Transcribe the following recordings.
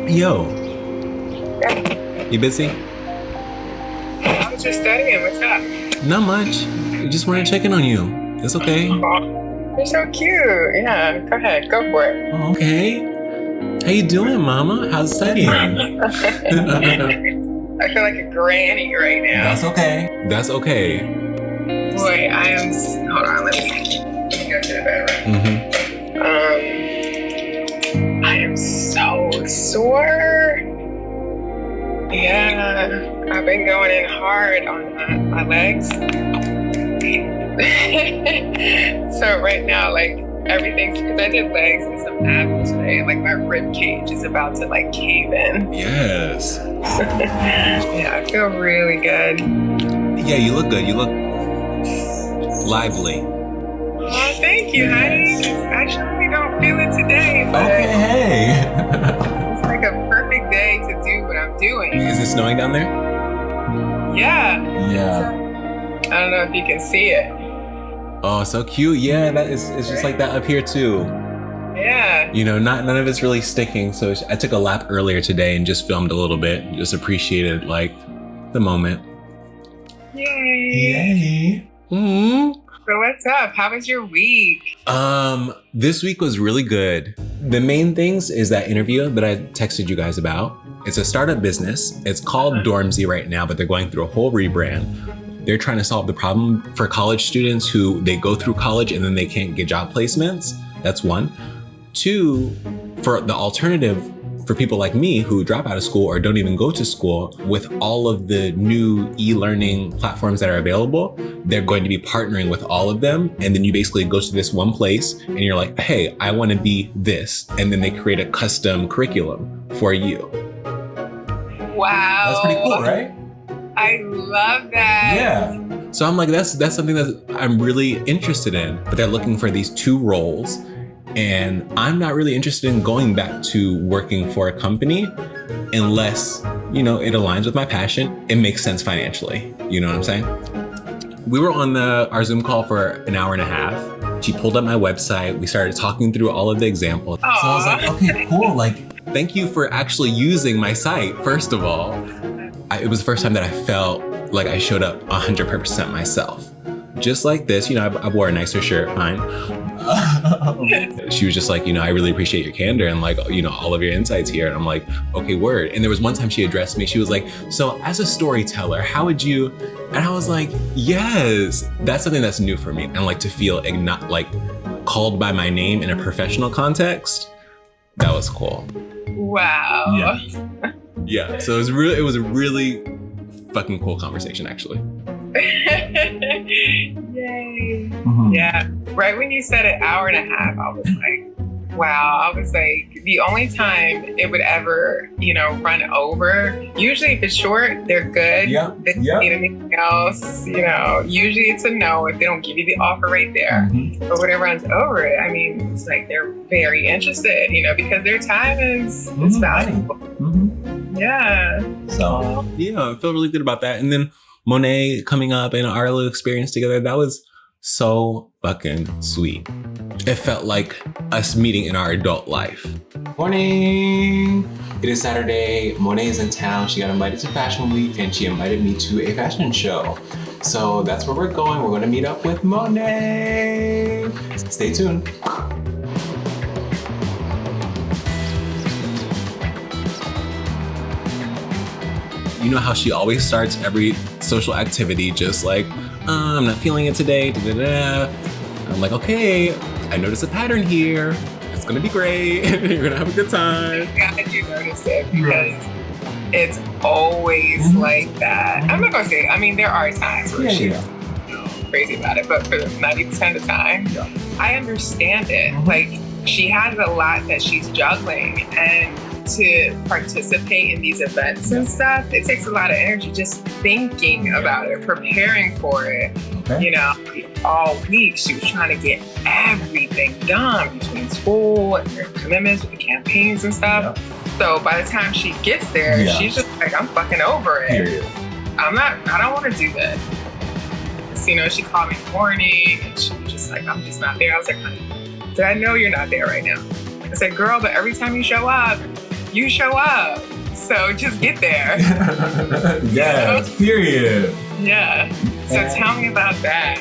Yo, Yeah. you busy? I was just studying. What's up? Not much. We just wanted to check in on you. It's okay. Oh, you're so cute. Yeah, go ahead. Go for it. Oh, okay. How you doing, Mama? How's studying? I feel like a granny right now. That's okay. That's okay. Boy, I am... Hold on, let me go to the bedroom. I am so sore. Yeah, I've been going in hard on my legs. So right now, like, everything's, because I did legs and some abs today, and like my rib cage is about to like cave in. Yes. Yeah, I feel really good. Yeah, you look good. You look lively. Oh, thank you, honey. I actually don't feel it today, but Okay, hey. it's like a perfect day to do what I'm doing. Is it snowing down there? Yeah. Yeah. I don't know if you can see it. Oh, so cute. Yeah, it's just like that up here too. Yeah. You know, none of it's really sticking. So I took a lap earlier today and just filmed a little bit. Just appreciated like the moment. Yay. Mm-hmm. So what's up? How was your week? This week was really good. The main things is that interview that I texted you guys about. It's a startup business. It's called Dormzy right now, but they're going through a whole rebrand. They're trying to solve the problem for college students who they go through college and then they can't get job placements. That's one. Two, for the alternative for people like me who drop out of school or don't even go to school, with all of the new e-learning platforms that are available, they're going to be partnering with all of them. And then you basically go to this one place and you're like, hey, I want to be this. And then they create a custom curriculum for you. Wow. That's pretty cool, right? I love that. Yeah. So I'm like, that's something that I'm really interested in. But they're looking for these two roles. And I'm not really interested in going back to working for a company unless, you know, it aligns with my passion. It makes sense financially. You know what I'm saying? We were on our Zoom call for an hour and a half. She pulled up my website. We started talking through all of the examples. Aww. So I was like, okay, cool. Like, thank you for actually using my site, first of all. It was the first time that I felt like I showed up 100% myself. Just like this, you know, I wore a nicer shirt, fine. She was just like, you know, I really appreciate your candor and like, you know, all of your insights here. And I'm like, okay, word. And there was one time she addressed me. She was like, so as a storyteller, how would you? And I was like, yes, that's something that's new for me. And like to feel like called by my name in a professional context. That was cool. Wow. Yeah. Yeah. So it was a really fucking cool conversation, actually. Yay. Mm-hmm. Yeah. Right when you said an hour and a half, I was like, wow. I was like, the only time it would ever, you know, run over, usually if it's short, they're good. Yeah. They don't need anything else. You know, usually it's a no if they don't give you the offer right there. Mm-hmm. But when it runs over it, I mean, it's like they're very interested, you know, because their time is valuable. Mm-hmm. Yeah. So, yeah, I feel really good about that. And then Monet coming up and our little experience together, that was so fucking sweet. It felt like us meeting in our adult life. Morning! It is Saturday. Monet is in town. She got invited to Fashion Week and she invited me to a fashion show. So that's where we're going. We're going to meet up with Monet. Stay tuned. You know how she always starts every social activity just like, I'm not feeling it today, da-da-da. I'm like, okay, I noticed a pattern here. It's gonna be great. You're gonna have a good time. I'm glad you noticed it because it's always like that. I'm not gonna say, I mean, there are times where she's crazy about it, but for 90% of the time, I understand it. Like, she has a lot that she's juggling, and to participate in these events and stuff, it takes a lot of energy just thinking about it, preparing for it. Okay. You know, all week she was trying to get everything done between school and her commitments with the campaigns and stuff. Yeah. So by the time she gets there, she's just like, I'm fucking over it. Period. I don't want to do this. So, you know, she called me in the morning and she was just like, I'm just not there. I was like, honey, I know you're not there right now. I said, girl, but every time you show up, you show up. So just get there. Yeah, period. Yeah. So tell me about that.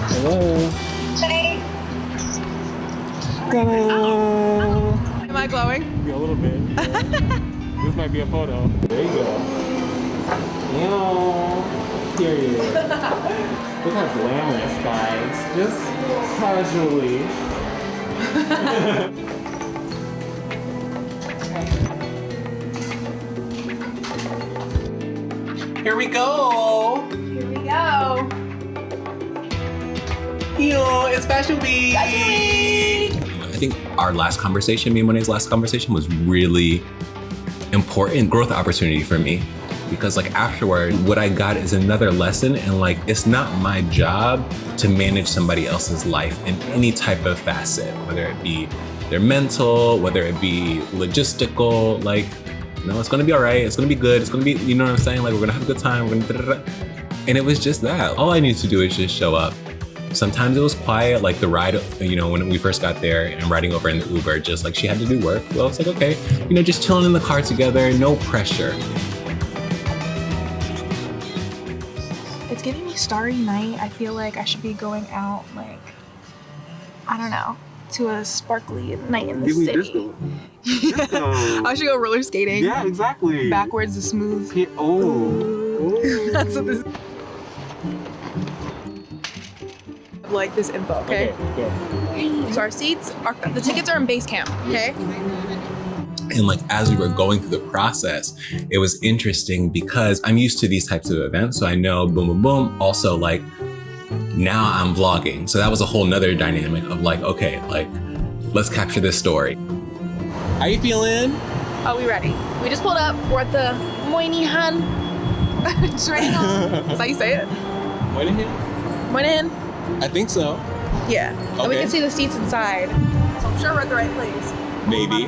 Hello. Hey. Hello. Am I glowing? Yeah, a little bit. This might be a photo. There you go. Yeah. Period. Look how glamorous, guys. Just casually. Here we go. Here we go. Yo, it's Fashion Week. I think our last conversation, me and Monet's last conversation, was really important growth opportunity for me. Because like afterward, what I got is another lesson, and like it's not my job to manage somebody else's life in any type of facet, whether it be their mental, whether it be logistical, like, you know, it's gonna be all right, it's gonna be good, it's gonna be, you know what I'm saying? Like we're gonna have a good time, we're gonna da-da-da. And it was just that. All I needed to do is just show up. Sometimes it was quiet, like the ride, you know, when we first got there and riding over in the Uber, just like she had to do work. Well, it's like, okay, you know, just chilling in the car together, no pressure. It's giving me starry night. I feel like I should be going out, like, I don't know, to a sparkly night in the city. Disco. I should go roller skating. Yeah, exactly. Backwards to smooth. That's what this. Like this info, okay? So our seats, the tickets are in base camp, okay? And like as we were going through the process, it was interesting because I'm used to these types of events. So I know boom, boom, boom. Also like now I'm vlogging. So that was a whole nother dynamic of like, okay, like let's capture this story. How you feeling? Oh, we ready? We just pulled up. We're at the Moynihan. Is that how you say it? Moynihan? I think so. Yeah. Okay. And we can see the seats inside. So I'm sure we're at the right place. Maybe.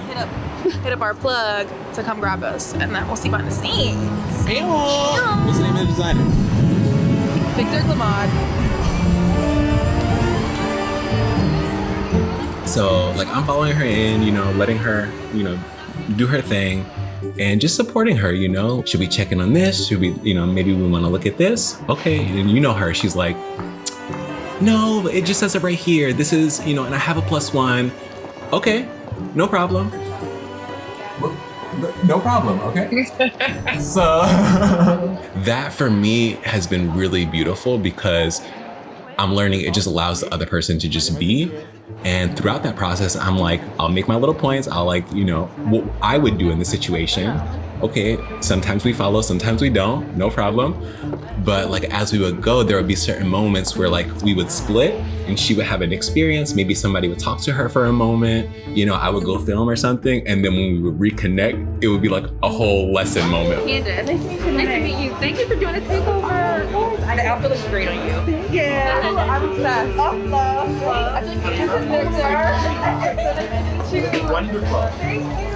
Hit up our plug to come grab us, and then we'll see behind the scenes. Hey, what's the name of the designer? Victor Glamad. So like I'm following her in, you know, letting her, you know, do her thing and just supporting her, you know. Should we check in on this? Should we, you know, maybe we want to look at this? Okay, and you know her, she's like, no, it just says it right here. This is, you know, and I have a +1. Okay, no problem. No problem, okay? So that for me has been really beautiful because I'm learning it just allows the other person to just be. And throughout that process, I'm like, I'll make my little points. I'll like, you know, what I would do in this situation. Okay, sometimes we follow, sometimes we don't, no problem. But like as we would go, there would be certain moments where like we would split and she would have an experience. Maybe somebody would talk to her for a moment. You know, I would go film or something. And then when we would reconnect, it would be like a whole lesson moment. Candace, nice to meet you. Thank you for doing a takeover. The outfit looks great on you. Thank you. I'm obsessed. I think this is Victor. Wonderful. Thank you.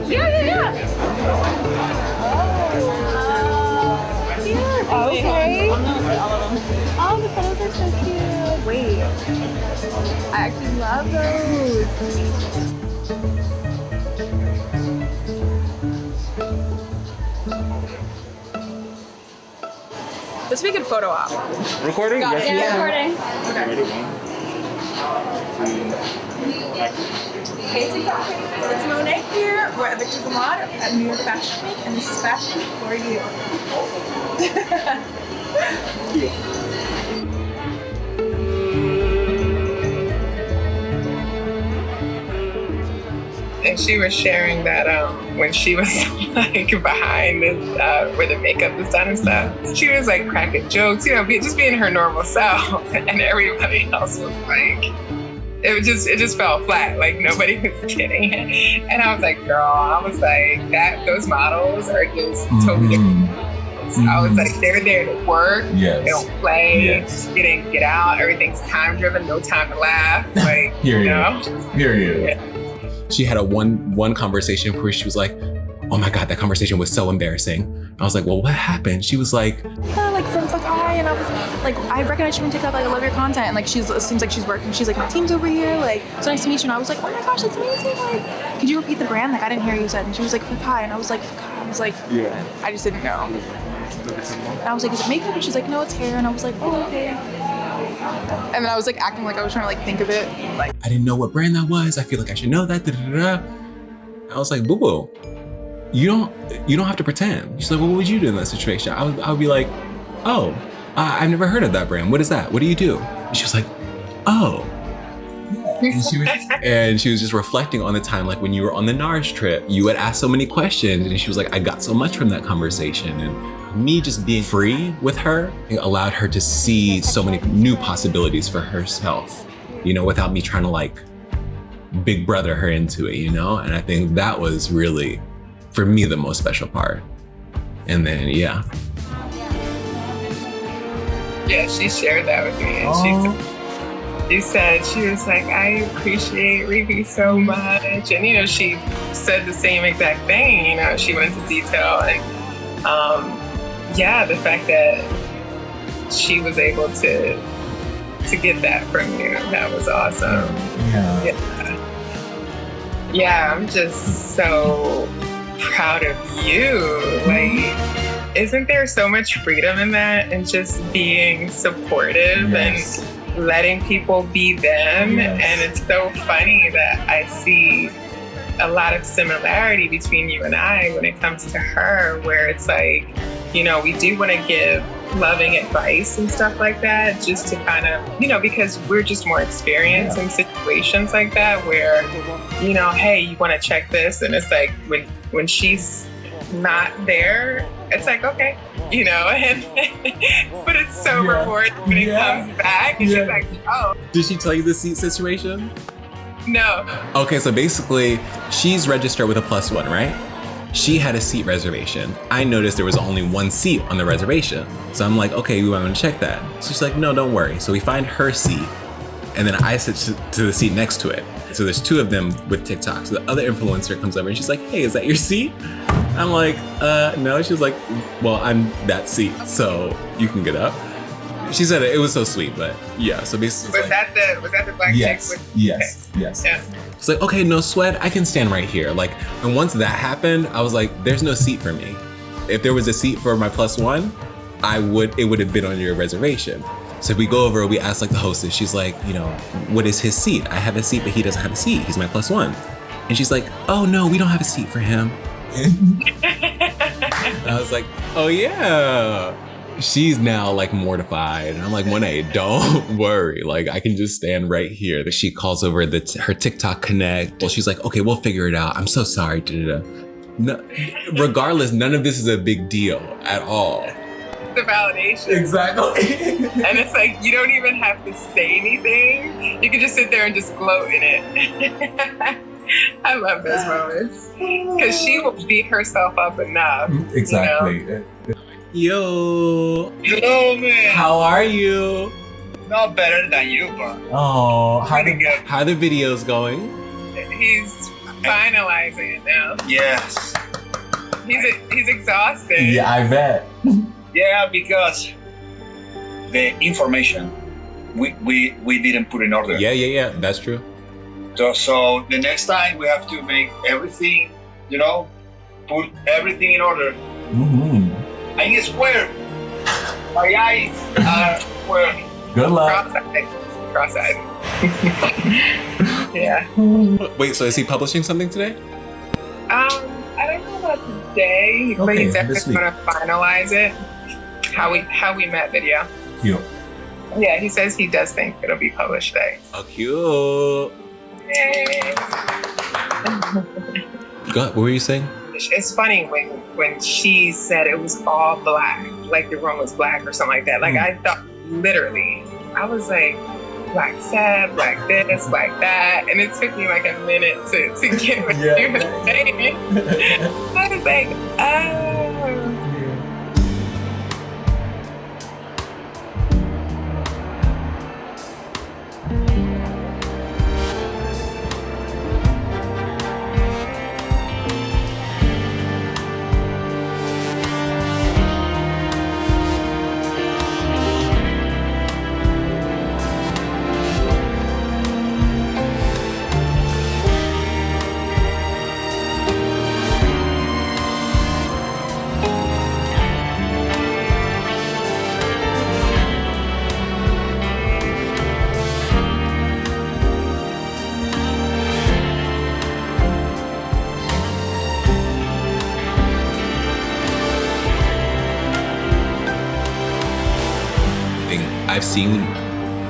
Yeah. Okay. Oh, the photos are so cute. Wait. I actually love those. This would be a good photo op. Recording? Got it. Yeah, recording. Hey TikTok, it's Monet here. We're at Victor Glamad at New York Fashion Week, and this is fashion for you. And she was sharing that when she was like behind this, where the makeup is done and stuff, she was like cracking jokes, you know, just being her normal self, and everybody else was like, it just fell flat, like nobody was kidding. And I was like, girl, those models are just totally different. I was like, they're there to work, they don't play, get in, get out, everything's time driven, no time to laugh, like, you know? Period. Yeah. She had a one conversation where she was like, oh my God, that conversation was so embarrassing. I was like, well, what happened? She was like, from Fakai, and I was like, I recognize you from TikTok, like I love your content, and like it seems like she's working. She's like, my team's over here, like it's nice to meet you. And I was like, oh my gosh, that's amazing. Like, could you repeat the brand? Like I didn't hear you said. And she was like Fakai, and I was like Fakai. I was like, Yeah. I just didn't know. And I was like, is it makeup? And she's like, no, it's hair. And I was like, oh, okay. And then I was like acting like I was trying to like think of it. Like I didn't know what brand that was. I feel like I should know that. I was like, boo boo, you don't have to pretend. She's like, well, what would you do in that situation? I would be like, oh, I've never heard of that brand. What is that? What do you do? And she was like, oh. And she was just reflecting on the time, like when you were on the NARS trip, you would ask so many questions. And she was like, I got so much from that conversation. And me just being free with her, it allowed her to see so many new possibilities for herself, you know, without me trying to like big brother her into it, you know? And I think that was really, for me, the most special part. And then, yeah. Yeah, she shared that with me. And she said, she was like, I appreciate Revi so much. And, you know, she said the same exact thing. You know, she went into detail. And, yeah, the fact that she was able to get that from you, that was awesome. Yeah, I'm just so proud of you. Like, isn't there so much freedom in that, and just being supportive and letting people be them? And it's so funny that I see a lot of similarity between you and I when it comes to her, where it's like, you know, we do want to give loving advice and stuff like that, just to kind of, you know, because we're just more experienced in situations like that where, you know, hey, you want to check this, and it's like when she's not there, it's like, okay, you know, and but it's so rewarding when it comes back, and she's like, oh. Did she tell you the seat situation? No. Okay, so basically, she's registered with a +1, right? She had a seat reservation. I noticed there was only one seat on the reservation. So I'm like, okay, we want to check that. So she's like, no, don't worry. So we find her seat, and then I sit to the seat next to it. So there's two of them with TikTok. So the other influencer comes over and she's like, hey, is that your seat? I'm like, no. She was like, well, I'm that seat, so you can get up. She said it was so sweet, but yeah. So basically, was that the black chick? Yes. Yeah. It's like, okay, no sweat. I can stand right here. Like, and once that happened, I was like, there's no seat for me. If there was a seat for my +1, it would have been on your reservation. So we go over, we ask like the hostess. She's like, you know, what is his seat? I have a seat, but he doesn't have a seat. He's my +1. And she's like, oh no, we don't have a seat for him. I was like, oh yeah. She's now like mortified. And I'm like, Monet, don't worry. Like, I can just stand right here. She calls over her TikTok connect. Well, she's like, okay, we'll figure it out. I'm so sorry. No, regardless, none of this is a big deal at all. The validation. Exactly. And it's like, you don't even have to say anything. You can just sit there and just gloat in it. I love those moments. Because she will beat herself up enough. Exactly. You know? Yo, man. How are you? Not better than you, but Oh, how good. the videos going? He's finalizing it now. Yes. He's exhausted. Yeah, I bet. Yeah, because the information we didn't put in order. Yeah. That's true. So the next time we have to make everything, you know, put everything in order. Mm-hmm. I swear, my eyes are square. Good luck. Cross-eyed. Yeah. Wait, so is he publishing something today? I don't know about today, but he's definitely going to finalize it. How we met video. Cute. Yeah, he says he does think it'll be published today. Oh, cute. Yay. What were you saying? It's funny when she said it was all black, like the room was black or something like that. Like I thought, literally, I was like, black sad, black this, black that, and it took me like a minute to get what you were saying. I was like, oh. I've seen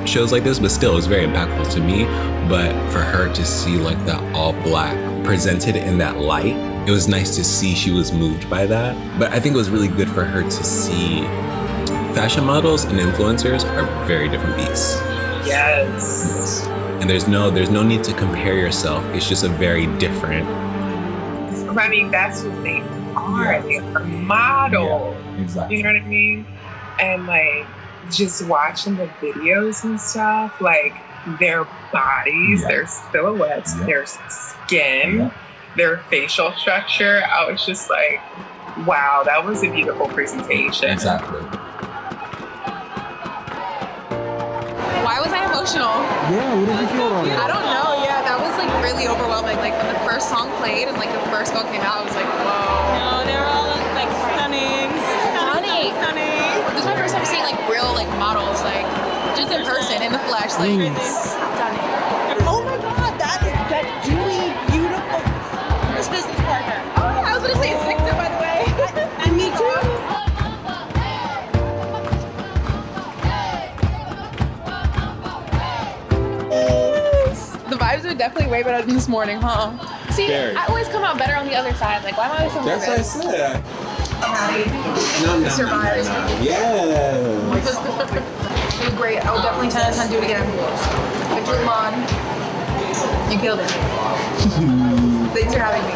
shows like this, but still, it's very impactful to me. But for her to see like that all black presented in that light, it was nice to see she was moved by that. But I think it was really good for her to see fashion models and influencers are very different beasts. Yes. And there's no need to compare yourself. It's just a very different. I mean, that's what they are. They are models. Yeah, exactly. You know what I mean? And like just watching the videos and stuff, like their bodies, their silhouettes, their skin, their facial structure. I was just like, wow, that was a beautiful presentation. Exactly. Why was I emotional? Yeah, what did you feel on I don't know. Yeah, that was like really overwhelming. Like when the first song played and like the first song came out, I was like, whoa. No, they're all like stunning. This is my first time seeing like real like models, like just in person, in the flesh, like stunning. Oh my God, that really beautiful. This business partner. Oh, I was gonna say it's Victor, by the way. And me too. The vibes are definitely way better than this morning, huh? See, Very. I always come out better on the other side. Like, why am I always so nervous? That's what I said. No, survived. Yeah. It was great. I would definitely 10 out of 10 do it again. Victor Lamont, you killed it. Thanks for having me.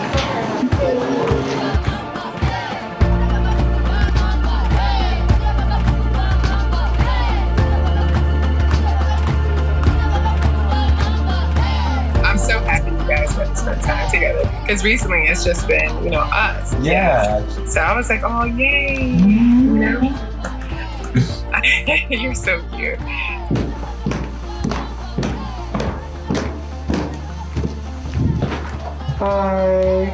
I'm so happy you guys got to spend time together because recently it's just been, us. Yeah. So I was like, oh, yay. You know? You're so cute. Hi.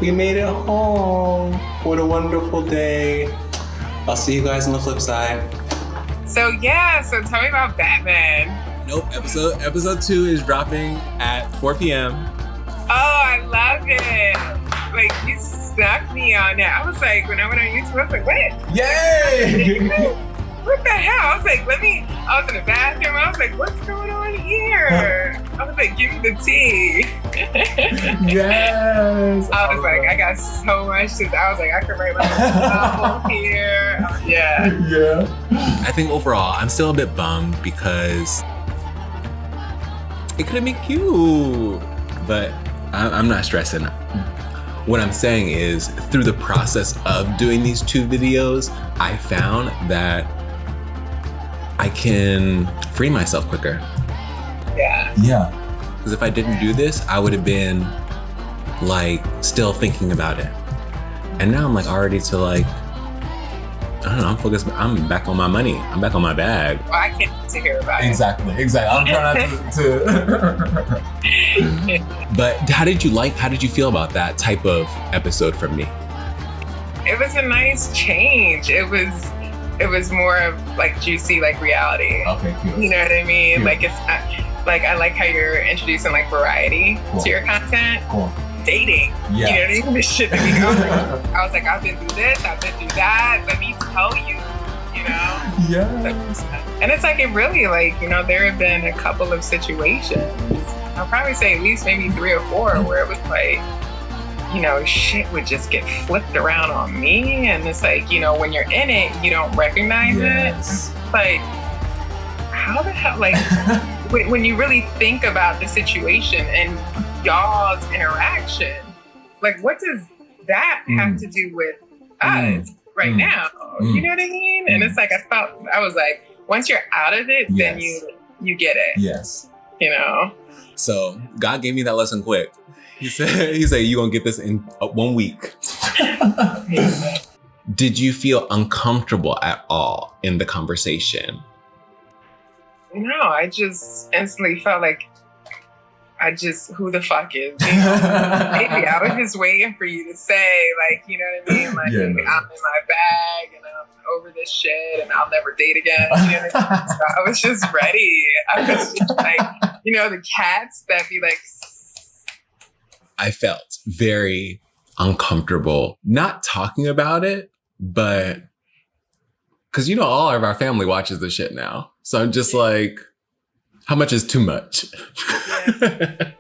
We made it home. What a wonderful day. I'll see you guys on the flip side. So tell me about Batman. Nope. Episode 2 is dropping at 4 p.m. Oh, I love it. Like, you snuck me on that. I was like, when I went on YouTube, I was like, what? Yay! What the hell? I was like, I was in the bathroom. I was like, what's going on here? I was like, give me the tea. Yes. I was like, I got so much to, I was like, I could write my novel here. Yeah. Yeah. I think overall, I'm still a bit bummed because it could have been cute, but I'm not stressing. What I'm saying is, through the process of doing these 2 videos, I found that I can free myself quicker. Yeah. Yeah. Because if I didn't do this, I would have been like still thinking about it. And now I'm like already to like, I don't know, I'm focused, I'm back on my money. I'm back on my bag. Well, I can't wait to hear about Exactly. I'm trying not to it. But how did you feel about that type of episode from me? It was a nice change. It was more of like juicy, like reality. Okay, cool. You know what I mean? Yeah. Like it's like I like how you're introducing like variety to your content. Cool. Dating. Yeah. You know what I mean? This shit that we go. I was like, I've been through this, I've been through that. Let me tell you, Yes. And it's like it really like, there have been a couple of situations. I'll probably say at least maybe 3 or 4 where it was like, shit would just get flipped around on me. And it's like, when you're in it, you don't recognize it. It's like, how the hell, like, when you really think about the situation and y'all's interaction, like, what does that have to do with us right now? You know what I mean? And it's like, I was like, once you're out of it, then you get it. Yes. So God gave me that lesson quick. He said, you gonna get this in 1 week. Did you feel uncomfortable at all in the conversation? No, I just instantly felt like who the fuck is? Maybe I was just waiting for you to say, like, you know what I mean? Like, I'm in my bag and I'm over this shit and I'll never date again. You know what I mean? So I was just ready. I was just like, the cats that be like. I felt very uncomfortable not talking about it, but because all of our family watches this shit now. So I'm just like, how much is too much? Yeah.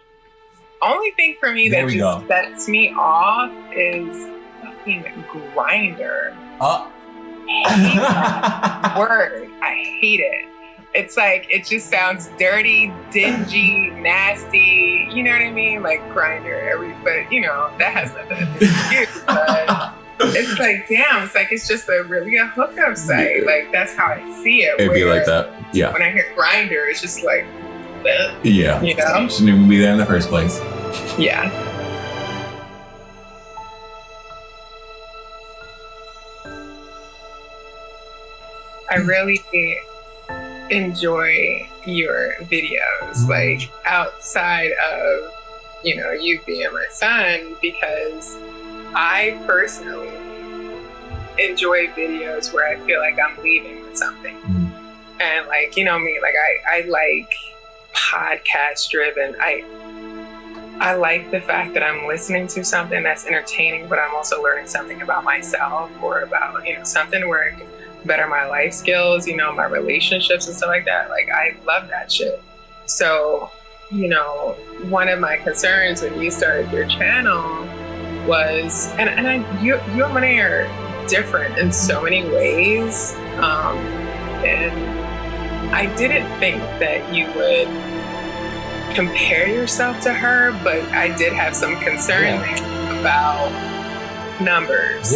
Only thing for me There that we just go. sets me off is fucking grinder. Hate that word. I hate it. It's like, it just sounds dirty, dingy, nasty. You know what I mean? Like grinder. But you know, that has nothing to do with you. But it's like, damn. It's like it's just a hookup site. Like that's how I see it. It'd be like Where that. Yeah. When I hear grinder, it's just like, ugh, Yeah. you know? Shouldn't even be there in the first place. Yeah. I really enjoy your videos, like outside of, you know, you being my son, because I personally enjoy videos where I feel like I'm leaving with something. And like, you know me, like I like podcast driven. I like the fact that I'm listening to something that's entertaining, but I'm also learning something about myself or about, you know, something where it can better my life skills, you know, my relationships and stuff like that. Like, I love that shit. So, you know, one of my concerns when you started your channel was, you and Monet are different in so many ways. And I didn't think that you would compare yourself to her, but I did have some concerns about numbers.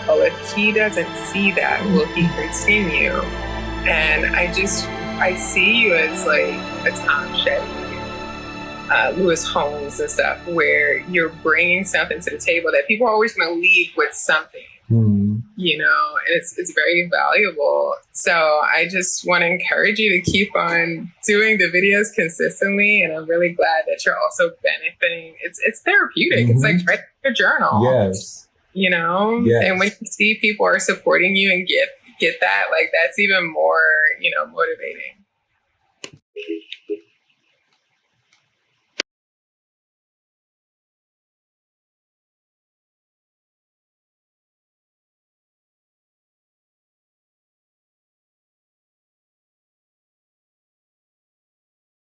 Oh, if he doesn't see that, will he continue? And I see you as like a Tom Shetty, Lewis Holmes and stuff, where you're bringing something to the table that people are always going to leave with something. You know, and it's very valuable. So I just want to encourage you to keep on doing the videos consistently. And I'm really glad that you're also benefiting. It's therapeutic. It's like writing a journal. Yes. You know? Yes. And when you see people are supporting you and get that, like that's even more, you know, motivating.